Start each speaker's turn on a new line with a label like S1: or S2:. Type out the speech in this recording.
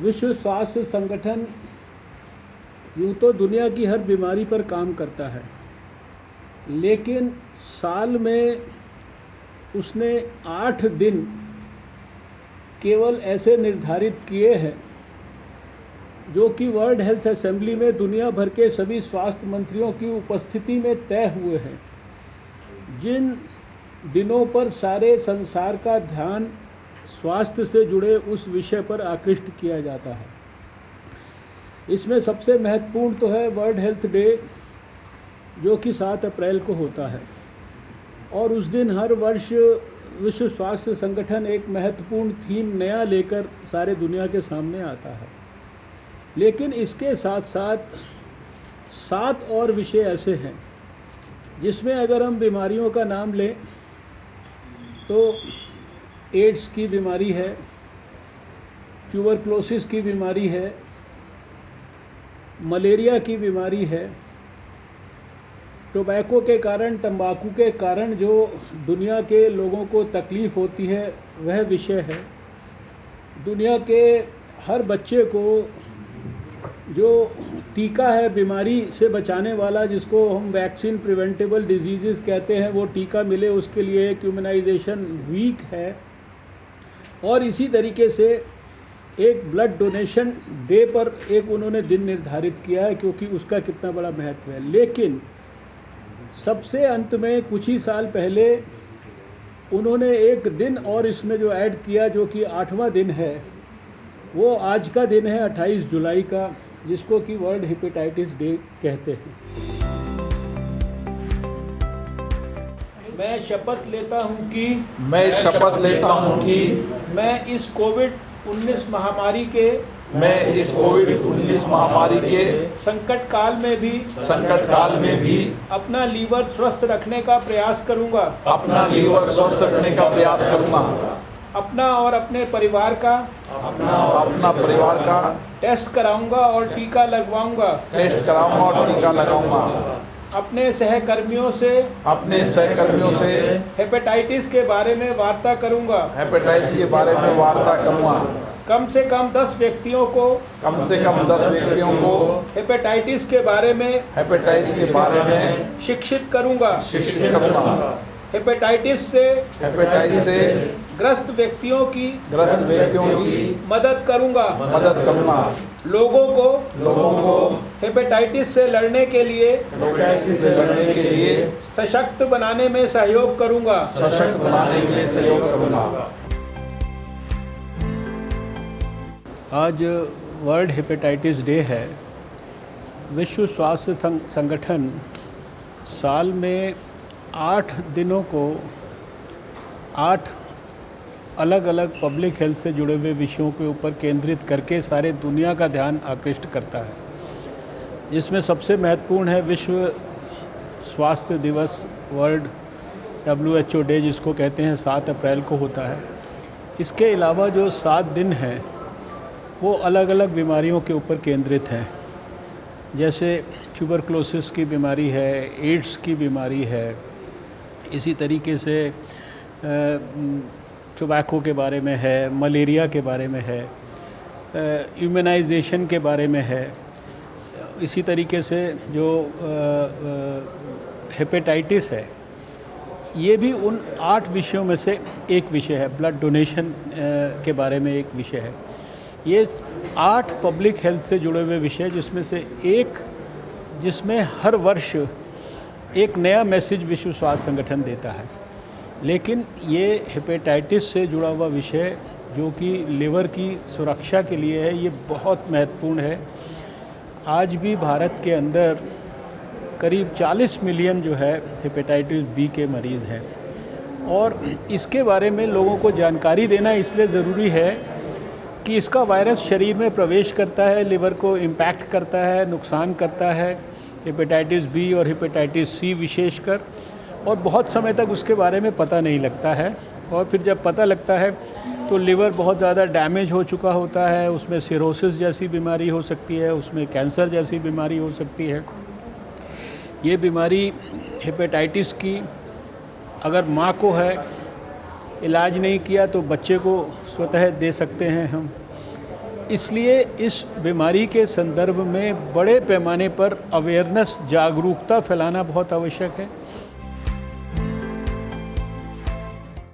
S1: विश्व स्वास्थ्य संगठन यूँ तो दुनिया की हर बीमारी पर काम करता है, लेकिन साल में उसने 8 दिन केवल ऐसे निर्धारित किए हैं जो कि वर्ल्ड हेल्थ असेंबली में दुनिया भर के सभी स्वास्थ्य मंत्रियों की उपस्थिति में तय हुए हैं, जिन दिनों पर सारे संसार का ध्यान स्वास्थ्य से जुड़े उस विषय पर आकृष्ट किया जाता है। इसमें सबसे महत्वपूर्ण तो है वर्ल्ड हेल्थ डे, जो कि 7 अप्रैल को होता है, और उस दिन हर वर्ष विश्व स्वास्थ्य संगठन एक महत्वपूर्ण थीम नया लेकर सारे दुनिया के सामने आता है। लेकिन इसके साथ साथ 7 और विषय ऐसे हैं जिसमें अगर हम बीमारियों का नाम लें तो एड्स की बीमारी है, ट्यूबरक्लोसिस की बीमारी है, मलेरिया की बीमारी है, टोबैको के कारण, तंबाकू के कारण जो दुनिया के लोगों को तकलीफ़ होती है वह विषय है। दुनिया के हर बच्चे को जो टीका है बीमारी से बचाने वाला, जिसको हम वैक्सीन प्रिवेंटेबल डिजीज़ कहते हैं, वो टीका मिले, उसके लिए एक इम्यूनाइजेशन वीक है। और इसी तरीके से एक ब्लड डोनेशन डे पर एक उन्होंने दिन निर्धारित किया है, क्योंकि उसका कितना बड़ा महत्व है। लेकिन सबसे अंत में कुछ ही साल पहले उन्होंने एक दिन और इसमें जो ऐड किया, जो कि 8वां दिन है, वो आज का दिन है 28 जुलाई का, जिसको कि वर्ल्ड हेपेटाइटिस डे कहते हैं। मैं शपथ लेता हूं कि मैं इस कोविड-19 महामारी के संकट काल में भी अपना लीवर स्वस्थ रखने का प्रयास करूंगा। अपना और अपने परिवार का टेस्ट कराऊंगा और टीका लगवाऊंगा। अपने सहकर्मियों से हेपेटाइटिस के बारे में वार्ता करूंगा। कम से कम 10 व्यक्तियों को हेपेटाइटिस के बारे में शिक्षित करूंगा। हेपेटाइटिस से ग्रस्त व्यक्तियों की मदद करूंगा। लोगों को हेपेटाइटिस से लड़ने के लिए सशक्त बनाने में सहयोग करूंगा। आज वर्ल्ड हेपेटाइटिस डे है। विश्व स्वास्थ्य संगठन साल में 8 दिनों को 8 अलग अलग पब्लिक हेल्थ से जुड़े हुए विषयों के ऊपर केंद्रित करके सारे दुनिया का ध्यान आकृष्ट करता है। जिसमें सबसे महत्वपूर्ण है विश्व स्वास्थ्य दिवस, वर्ल्ड WHO डे जिसको कहते हैं, 7 अप्रैल को होता है। इसके अलावा जो 7 दिन हैं वो अलग अलग बीमारियों के ऊपर केंद्रित हैं, जैसे ट्यूबरक्लोसिस की बीमारी है, एड्स की बीमारी है, इसी तरीके से टोबैको के बारे में है, मलेरिया के बारे में है, इम्यूनाइजेशन के बारे में है। इसी तरीके से जो हेपेटाइटिस है, ये भी उन 8 विषयों में से एक विषय है। ब्लड डोनेशन के बारे में एक विषय है। ये 8 पब्लिक हेल्थ से जुड़े हुए विषय, जिसमें से एक जिसमें हर वर्ष एक नया मैसेज विश्व स्वास्थ्य संगठन देता है। लेकिन ये हेपेटाइटिस से जुड़ा हुआ विषय, जो कि लिवर की सुरक्षा के लिए है, ये बहुत महत्वपूर्ण है। आज भी भारत के अंदर करीब 40 मिलियन जो है हेपेटाइटिस बी के मरीज़ हैं, और इसके बारे में लोगों को जानकारी देना इसलिए ज़रूरी है कि इसका वायरस शरीर में प्रवेश करता है, लिवर को इम्पैक्ट करता है, नुकसान करता है, हेपेटाइटिस बी और हेपेटाइटिस सी विशेषकर, और बहुत समय तक उसके बारे में पता नहीं लगता है। और फिर जब पता लगता है तो लिवर बहुत ज़्यादा डैमेज हो चुका होता है, उसमें सिरोसिस जैसी बीमारी हो सकती है, उसमें कैंसर जैसी बीमारी हो सकती है। ये बीमारी हेपेटाइटिस की अगर माँ को है, इलाज नहीं किया तो बच्चे को स्वतः दे सकते हैं हम। इसलिए इस बीमारी के संदर्भ में बड़े पैमाने पर अवेयरनेस, जागरूकता फैलाना बहुत आवश्यक है।